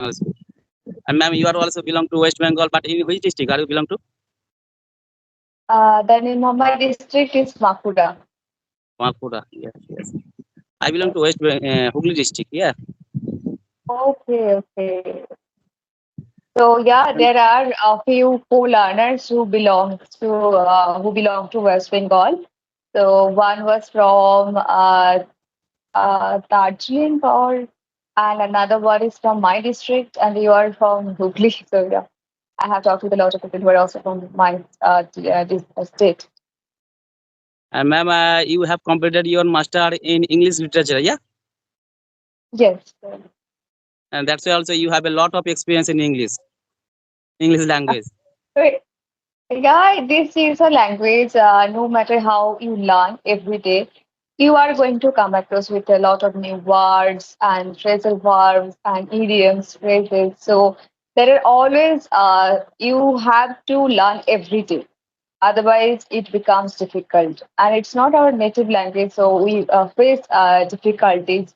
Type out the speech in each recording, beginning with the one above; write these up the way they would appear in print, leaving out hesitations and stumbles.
Also. And ma'am, you are also belong to West Bengal, but in which district are you belong to? The name of my district is Makuda. Bankura. Yes, yes. I belong to Hooghly district. Yeah. Okay, okay. So yeah, there are a few co-learners who belong to West Bengal. So one was from Darjeeling, and another one is from my district, and you are from Hooghly. So yeah, I have talked with a lot of people who are also from my state. And ma'am, you have completed your master in English literature. Yeah. Yes. And that's why also you have a lot of experience in English language. Wait, yeah, this is a language. No matter how you learn every day, you are going to come across with a lot of new words and phrasal verbs and idioms, phrases. So there are always you have to learn every day. Otherwise, it becomes difficult. And it's not our native language, so we face difficulties.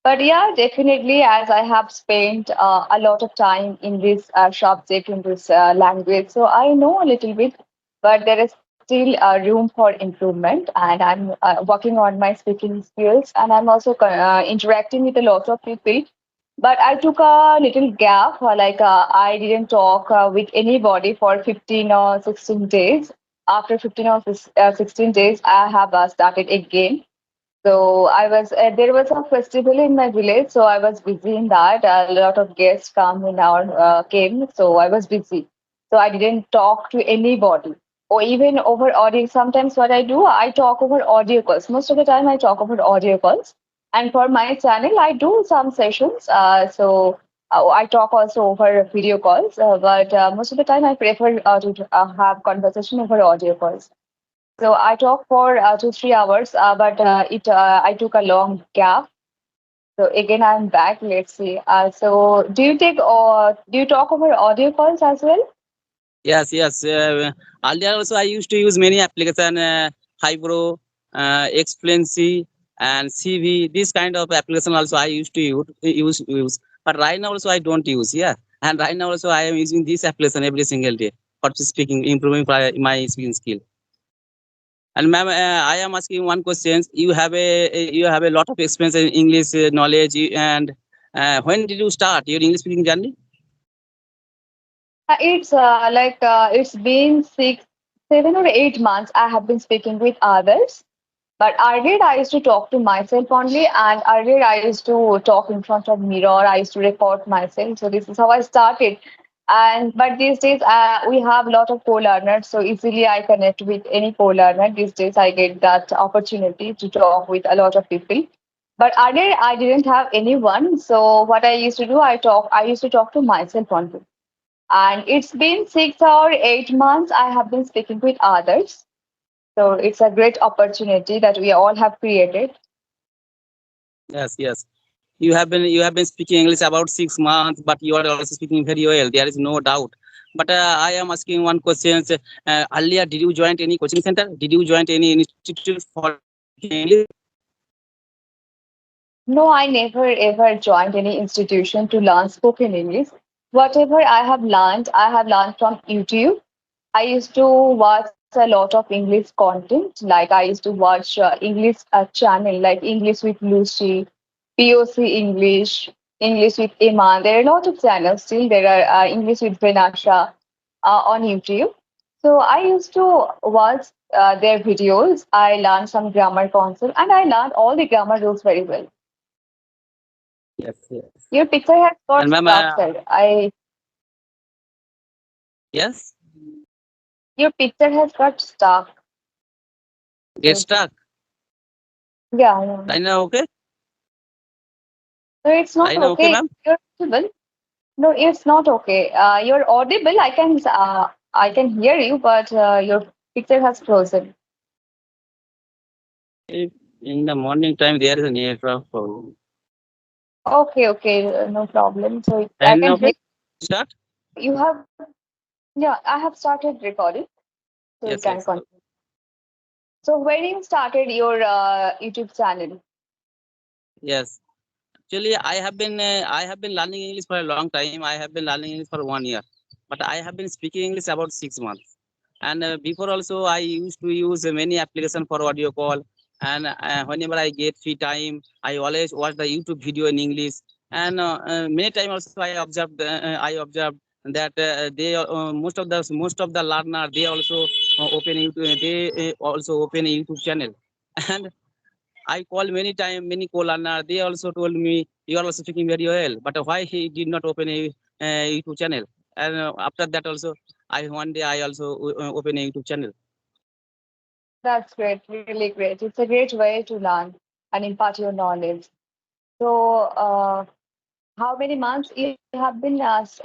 But yeah, definitely, as I have spent a lot of time in this subject, in this language, so I know a little bit, but there is still room for improvement. And I'm working on my speaking skills, and I'm also interacting with a lot of people. But I took a little gap, I didn't talk with anybody for 15 or 16 days. After 15 or 16 days, I have started again. So I was there was a festival in my village, so I was busy in that. A lot of guests came, so I was busy. So I didn't talk to anybody, or even over audio. Sometimes what I do, I talk over audio calls. Most of the time, I talk over audio calls. And for my channel, I do some sessions. I talk also over video calls, but most of the time, I prefer to have conversation over audio calls. So I talked for 2 3 hours, but I took a long gap. So again, I'm back. Let's see. So do you talk over audio calls as well? Yes, yes. Earlier also I used to use many application, Hybro, Explaincy, and CV. This kind of application also I used to use. But right now also I don't use. Yeah, and right now also I am using this application every single day for speaking, improving my speaking skill. And ma'am, I am asking one question. You have a lot of experience in English knowledge, and when did you start your English speaking journey? It's been 6, 7 or 8 months. I have been speaking with others. But earlier, I used to talk to myself only, and earlier, I used to talk in front of mirror. I used to record myself. So this is how I started. And but these days, we have a lot of co-learners, so easily I connect with any co-learner. These days, I get that opportunity to talk with a lot of people. But earlier, I didn't have anyone. So what I used to do, I used to talk to myself only. And it's been 6 or 8 months. I have been speaking with others. So it's a great opportunity that we all have created. Yes, yes. You have been speaking English about 6 months, but you are also speaking very well. There is no doubt. But I am asking one question. Earlier, did you join any coaching center? Did you join any institute for English? No, I never ever joined any institution to learn spoken English. Whatever I have learned from YouTube. I used to watch a lot of English content. Like I used to watch English channel like English with Lucy, POC English, English with Emma. There are a lot of channels still. There are English with Vanasha on YouTube. So I used to watch their videos. I learned some grammar concept and I learned all the grammar rules very well. Yes, yes. Your picture has And got ma'am, stuck, sir. yes, Your picture has got stuck. get So stuck. yeah, yeah. Right now, okay. So it's not Right now, okay, okay. ma'am. You're audible. No, it's not okay. You're audible. I can hear you, but your picture has frozen. If in the morning time there is a network problem. Okay, okay, no problem. So I Right now, can okay. hear Start. you have. Yeah, I have started recording, so you Yes, can yes. continue. So when you started your YouTube channel? Yes. Actually, I have been learning English for a long time. I have been learning English for 1 year, but I have been speaking English about 6 months. And before also, I used to use many application for audio call. And whenever I get free time, I always watch the YouTube video in English. And many times also I observed that most of the learner they also open YouTube. They also open a YouTube channel. And I called many time, many caller. They also told me you are also speaking very well. But why he did not open a YouTube channel? And after that also, I one day I also open a YouTube channel. That's great, really great. It's a great way to learn and impart your knowledge. So, how many months you have been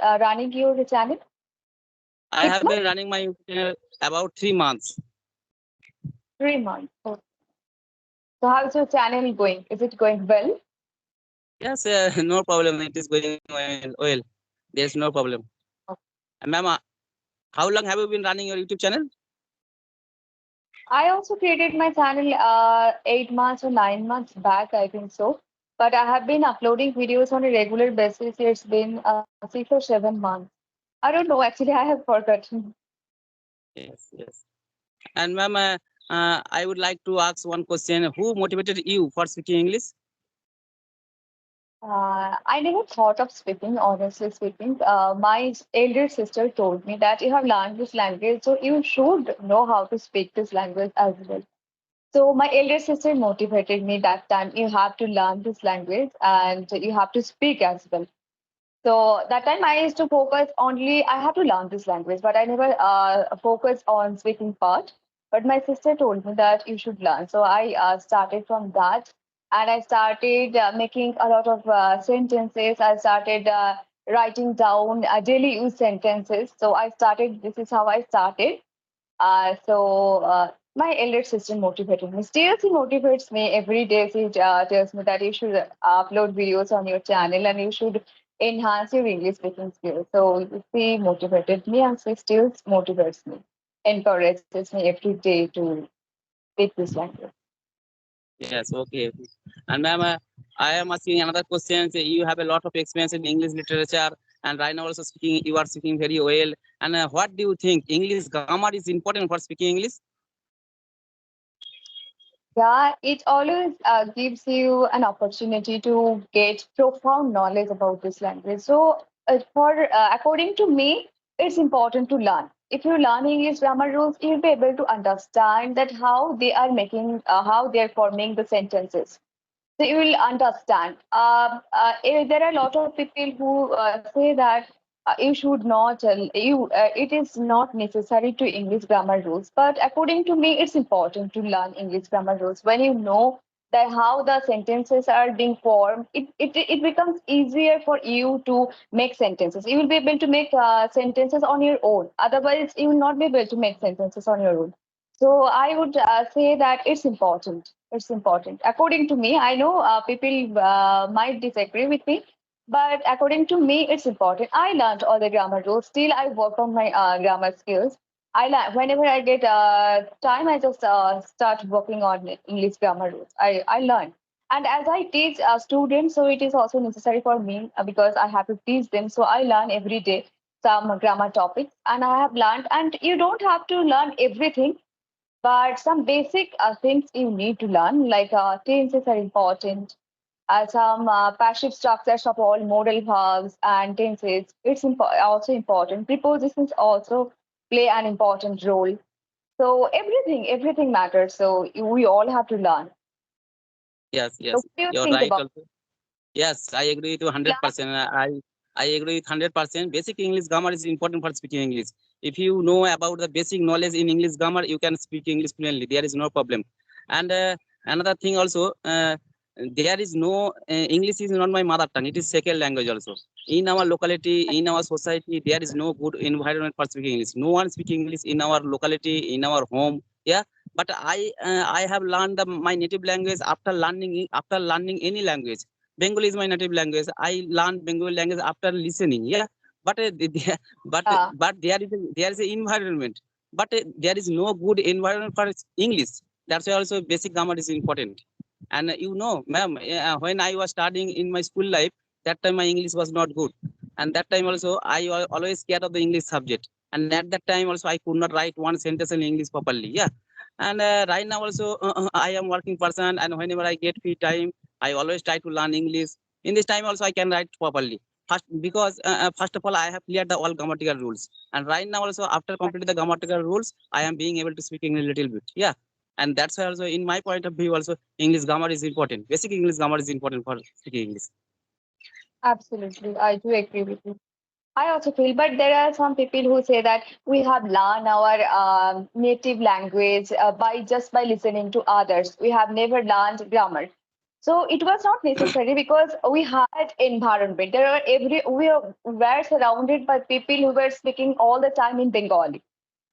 running your channel? I 6 have months? been running my YouTube channel about 3 months. 3 months. Oh. So, how's your channel going? Is it going well? Yes, no problem. It is going well. There's no problem. Ma'am, how long have you been running your YouTube channel? I also created my channel 8 months or 9 months back, I think so. But I have been uploading videos on a regular basis. It's been 6 or 7 months. I don't know, actually, I have forgotten. Yes, yes. And ma'am, I would like to ask one question. Who motivated you for speaking English? I never thought of speaking, honestly speaking. My elder sister told me that you have learned this language, so you should know how to speak this language as well. So my elder sister motivated me that time. You have to learn this language and you have to speak as well. So that time I used to focus only, I have to learn this language, but I never focused on speaking part. But my sister told me that you should learn. So I started from that and I started making a lot of sentences. I started writing down daily use sentences. So I started, this is how I started. My elder sister motivated me. Still, she motivates me every day. She tells me that you should upload videos on your channel and you should enhance your English speaking skills. So she motivated me and she still motivates me, encourages me every day to speak this language. Yes, okay. And ma'am, I am asking another question. Say, you have a lot of experience in English literature, and right now also speaking, you are speaking very well. And what do you think? English grammar is important for speaking English? Yeah, it always gives you an opportunity to get profound knowledge about this language. So, according to me, it's important to learn. If you learn English grammar rules, you'll be able to understand that how they are making, how they are forming the sentences. So you will understand. There are a lot of people who say that you should not. It is not necessary to English grammar rules, but according to me, it's important to learn English grammar rules. When you know that how the sentences are being formed, it becomes easier for you to make sentences. You will be able to make sentences on your own. Otherwise, you will not be able to make sentences on your own. So I would say that it's important. It's important. According to me, I know people might disagree with me, but according to me, it's important. I learned all the grammar rules. Still, I work on my grammar skills. I learn whenever I get time, I just start working on English grammar rules. I learn. And as I teach students, so it is also necessary for me because I have to teach them. So I learn every day some grammar topics, and I have learned. And you don't have to learn everything, but some basic things you need to learn, like tenses are important, some passive structures of all modal verbs and tenses. It's also important. Prepositions also play an important role. So everything matters. So we all have to learn. Yes, So yes, what do you you're think right. about Also, yes, I agree with you learn? 100%. I agree with 100%. Basic English grammar is important for speaking English. If you know about the basic knowledge in English grammar, you can speak English fluently. There is no problem. And another thing also, there is no English is not my mother tongue. It is second language also. In our locality, in our society, there is no good environment for speaking English. No one speaking English in our locality, in our home. Yeah, but I have learned my native language after learning any language. Bengali is my native language. I learned Bengali language after listening. Yeah, but there is a environment, but there is no good environment for English. That's why also basic grammar is important. And ma'am, when I was studying in my school life, that time my English was not good. And that time also, I always scared of the English subject. And at that time also, I could not write one sentence in English properly. Yeah. And right now also, I am working person, and whenever I get free time, I always try to learn English. In this time also, I can write properly. First, because first of all, I have cleared the all grammatical rules. And right now also, after completing the grammatical rules, I am being able to speak English a little bit. Yeah. And that's why also, in my point of view, also English grammar is important. Basic English grammar is important for speaking English. Absolutely, I do agree with you. I also feel, but there are some people who say that we have learned our native language by listening to others. We have never learned grammar. So it was not necessary because we had environment. There are were surrounded by people who were speaking all the time in Bengali.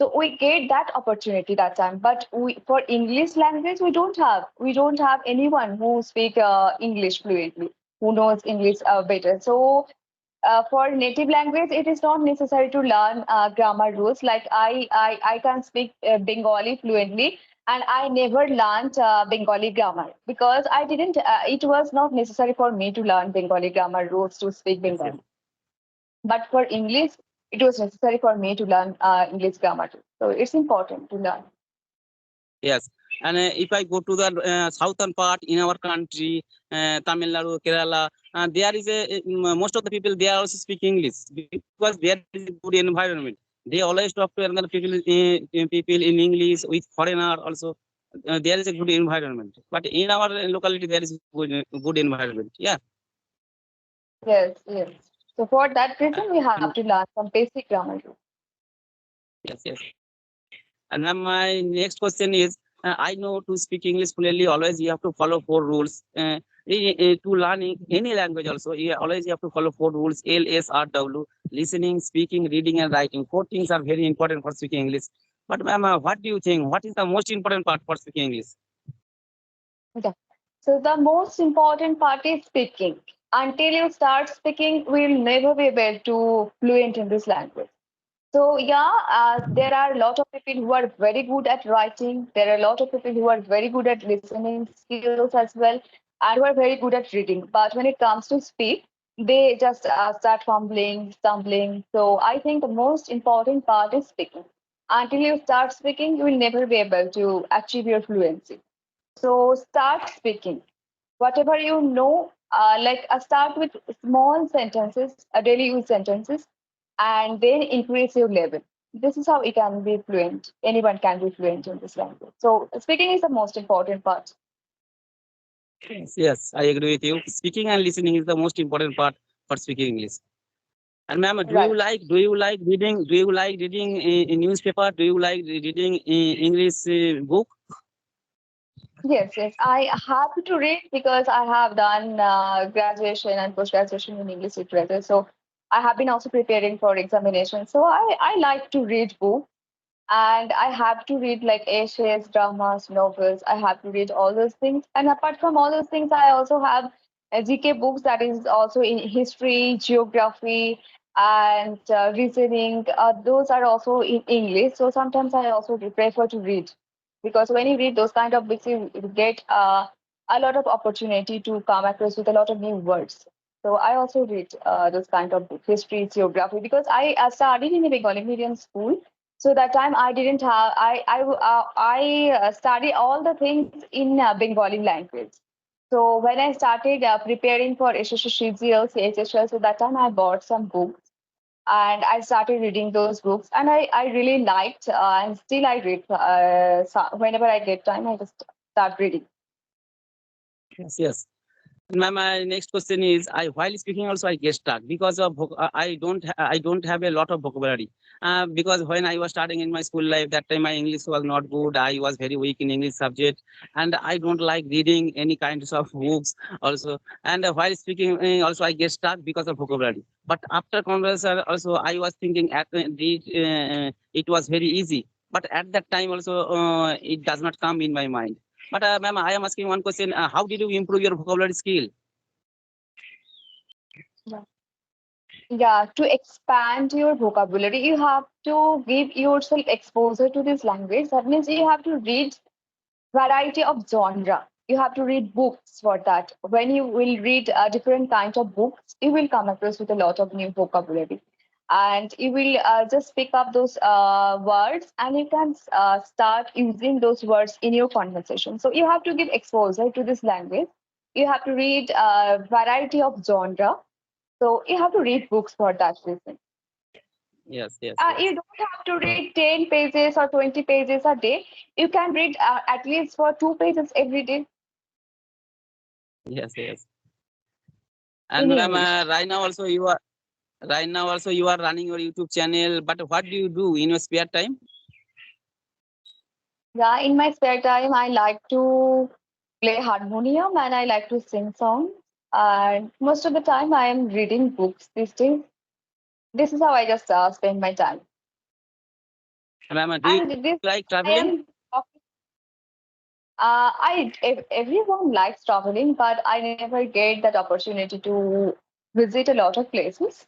So we get that opportunity that time. But for English language, we don't have anyone who speak English fluently, who knows English better. So for native language, it is not necessary to learn grammar rules. Like I can speak Bengali fluently, and I never learned Bengali grammar because I didn't. It was not necessary for me to learn Bengali grammar rules to speak Yes, yes. Bengali. But for English, it was necessary for me to learn English grammar. So it's important to learn. Yes. And if I go to the southern part in our country, Tamil Nadu, Kerala, there is most of the people they are also speak English because there is a good environment. They always talk to another people in English with foreigner also. There is a good environment. But in our locality, there is good environment. Yeah. Yes, yes. So for that reason, we have And to learn some basic grammar rules. yes, yes. And then my next question is, I know to speak English fluently, always you have to follow four rules. To learn any language also, always you have to follow four rules: LSRW, listening, speaking, reading, and writing. Four things are very important for speaking English. But ma'am, what do you think? What is the most important part for speaking English? Yeah. So the most important part is speaking. Until you start speaking, we'll never be able to fluent in this language. So yeah, there are a lot of people who are very good at writing. There are a lot of people who are very good at listening skills as well, and who are very good at reading. But when it comes to speak, they just start fumbling, stumbling. So I think the most important part is speaking. Until you start speaking, you will never be able to achieve your fluency. So start speaking. Whatever you know, start with small sentences, daily use sentences, and then increase your level. This is how you can be fluent. Anyone can be fluent in this language. So speaking is the most important part. Yes, yes, I agree with you. Speaking and listening is the most important part for speaking English. And ma'am, Right. do you like reading? Do you like reading a newspaper? Do you like reading English book? Yes, yes. I have to read because I have done graduation and post graduation in English literature. So I have been also preparing for examination. So I like to read books. And I have to read like essays, dramas, novels. I have to read all those things. And apart from all those things, I also have GK books that is also in history, geography, and reasoning. Those are also in English. So sometimes I also prefer to read because when you read those kind of books, you get a lot of opportunity to come across with a lot of new words. So I also read those kind of books, history, geography, because I studied in a Bengali medium school. So that time I didn't have I study all the things in Bengali language. So when I started preparing for SSC, CGL, CHSL, so that time I bought some books and I started reading those books, and I really liked and still I read whenever I get time I just start reading. Yes, yes. My next question is, I while speaking also I get stuck because of I don't have a lot of vocabulary. Because when I was starting in my school life, that time my English was not good. I was very weak in English subject, and I don't like reading any kinds of books also. And while speaking also I get stuck because of vocabulary. But after conversation also I was thinking it was very easy. But at that time also it does not come in my mind. But ma'am, I am asking one question. How did you improve your vocabulary skill? Yeah. Yeah, to expand your vocabulary, you have to give yourself exposure to this language. That means you have to read variety of genre. You have to read books for that. When you will read different kinds of books, you will come across with a lot of new vocabulary, and you will just pick up those words, and you can start using those words in your conversation. So you have to give exposure to this language. You have to read a variety of genre. So you have to read books for that reason. Yes, yes, yes, You don't have to read 10 pages or 20 pages a day. You can read at least for 2 pages every day yes, yes. And in ma'am, English. right now also you are running your YouTube channel. But what do you do in your spare time? Yeah, in my spare time, I like to play harmonium and I like to sing songs. And most of the time, I am reading books these days. This is how I just spend my time. Ma'am, do you And like this traveling? I am. Everyone likes traveling, but I never get that opportunity to visit a lot of places.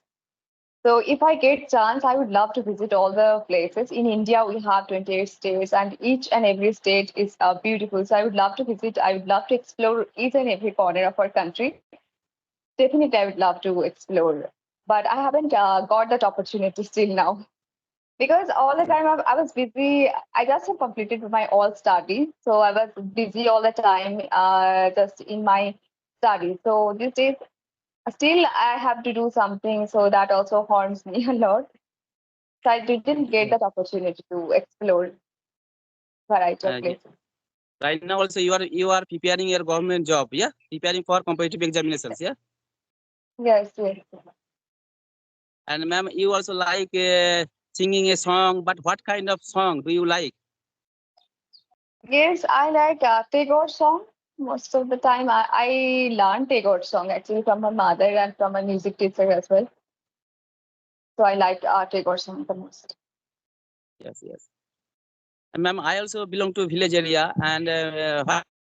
So if I get chance, I would love to visit all the places. In India, we have 28 states, and each and every state is beautiful. So I would love to visit. I would love to explore each and every corner of our country. Definitely, I would love to explore, but I haven't got that opportunity still now because all the time I was busy. I just have completed my all studies, so I was busy all the time, just in my studies. So these days, still I have to do something, so that also harms me a lot. So I didn't get Yes. that opportunity to explore variety of Yes. places. Right now also you are preparing your government job, yeah, preparing for competitive examinations, yeah. Yes, yes. And ma'am, you also like singing a song, but what kind of song do you like? Yes, I like Tagore song. Most of the time, I learned Tagore song actually from my mother and from my music teacher as well. So I like Tagore song the most. Yes, yes. And ma'am, I also belong to village area, and what do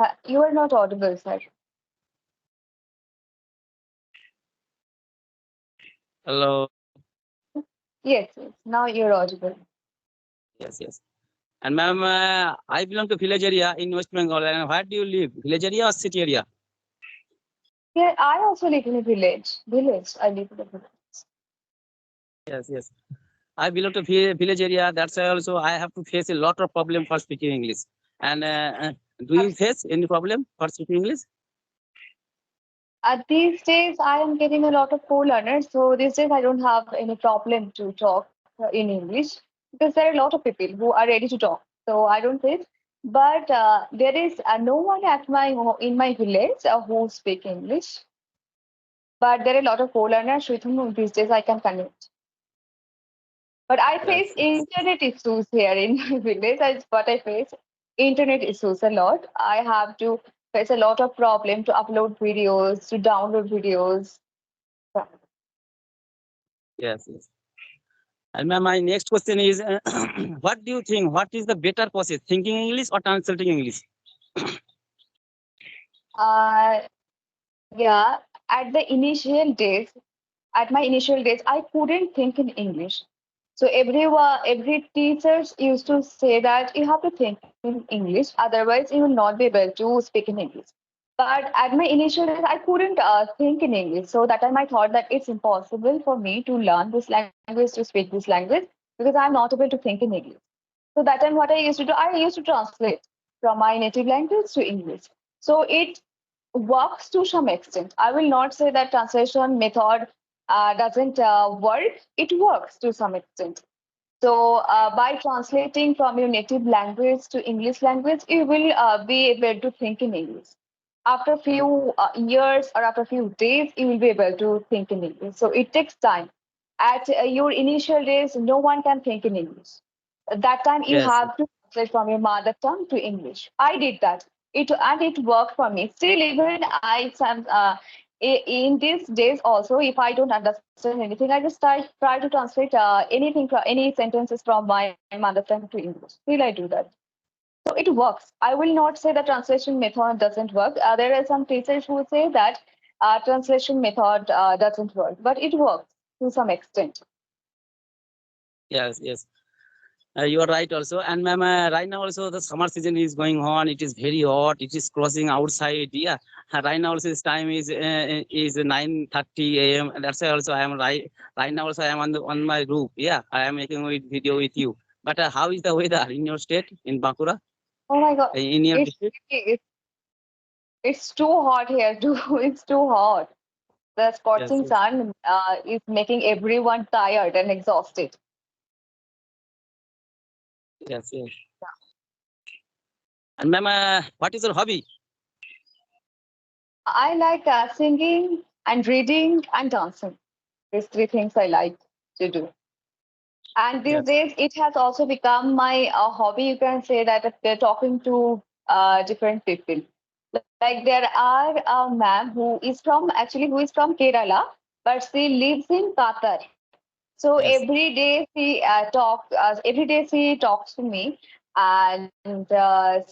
you think? You are not audible, sir. Hello. Yes, yes. Now you're audible. Yes, yes. And ma'am, I belong to village area in West Bengal. And where do you live? Village area or city area? Yeah, I also live in a village. Village. I live in a village. Yes, yes. I belong to village area. That's why also I have to face a lot of problem for speaking English. And do you face any problem for speaking English? These days, I am getting a lot of co-learners. So these days, I don't have any problem to talk in English because there are a lot of people who are ready to talk. So I don't face. But there is no one at in my village who speak English. But there are a lot of co-learners with whom these days I can connect. But I face Yes, yes. internet issues here in my village. That's what I face. Internet issues a lot. I have to face a lot of problem to upload videos, to download videos. Yeah. Yes, yes. And my next question is, what do you think? What is the better process, thinking English or translating English? Uh, yeah. At the initial days, at my initial days, I couldn't think in English. So every teachers used to say that you have to think in English, otherwise you will not be able to speak in English. But at my initial days, I couldn't think in English. So that time I thought that it's impossible for me to learn this language, to speak this language, because I'm not able to think in English. So that time what I used to do, I used to translate from my native language to English. So it works to some extent. I will not say that translation method doesn't work. It works to some extent. So by translating from your native language to English language, you will be able to think in English. After a few years or after a few days, you will be able to think in English. So it takes time. At your initial days, no one can think in English. At that time, you Yes, have to translate from your mother tongue to English. I did that. It worked for me. Still, even in these days also, if I don't understand anything, I just try to translate anything from any sentences from my mother tongue to English. Still, I do that. So it works. I will not say the translation method doesn't work. There are some teachers who say that translation method doesn't work, but it works to some extent. yes, yes. You are right also. And ma'am, right now also the summer season is going on. It is very hot. It is crossing outside. Yeah. Right now also this time is 9:30 a.m. And that's why also I am right now also I am on my roof. Yeah. I am making a video with you. But how is the weather in your state in Bankura, Oh my God, in your it's district? it's too hot here too. It's too hot. The Yes. scorching Yes. sun is making everyone tired and exhausted. Yes. Yes. And ma'am, what is your hobby? I like singing and reading and dancing. These three things I like to do. And these Yes. days, it has also become my hobby. You can say that they're talking to different people. Like there are a ma'am who is from Kerala, but she lives in Qatar. So Yes. every day every day she talks to me, and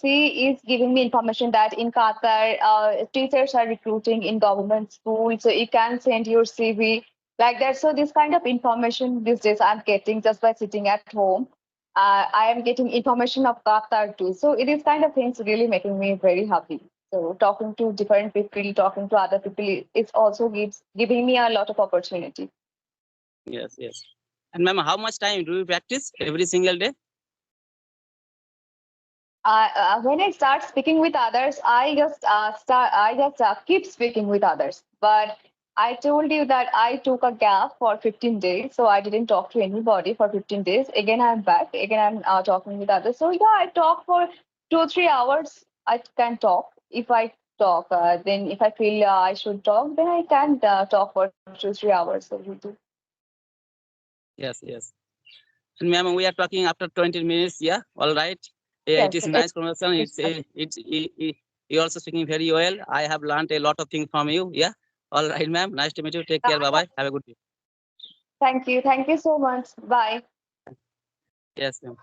she is giving me information that in Qatar, teachers are recruiting in government schools, so you can send your CV like that. So this kind of information these days I'm getting just by sitting at home. I am getting information of Qatar too. So it is kind of things really making me very happy. So talking to different people, talking to other people, it also gives giving me a lot of opportunity. Yes. Yes. And ma'am, how much time do you practice every single day? When I start speaking with others, I just keep speaking with others. But I told you that I took a gap for 15 days, so I didn't talk to anybody for 15 days. Again, I'm back. Again, I'm talking with others. So yeah, I talk for 2 or 3 hours. I can talk. If I talk, then if I feel I should talk, then I can talk for 2 or 3 hours every day. Yes. Yes. And ma'am, we are talking after 20 minutes. Yeah. All right. Yeah, it Yes, is a nice conversation. it's You're also speaking very well. I have learned a lot of things from you. Yeah. All right, ma'am. Nice to meet you. Take care. Bye bye. Have a good day. thank you. Thank you so much. Bye. Yes, ma'am.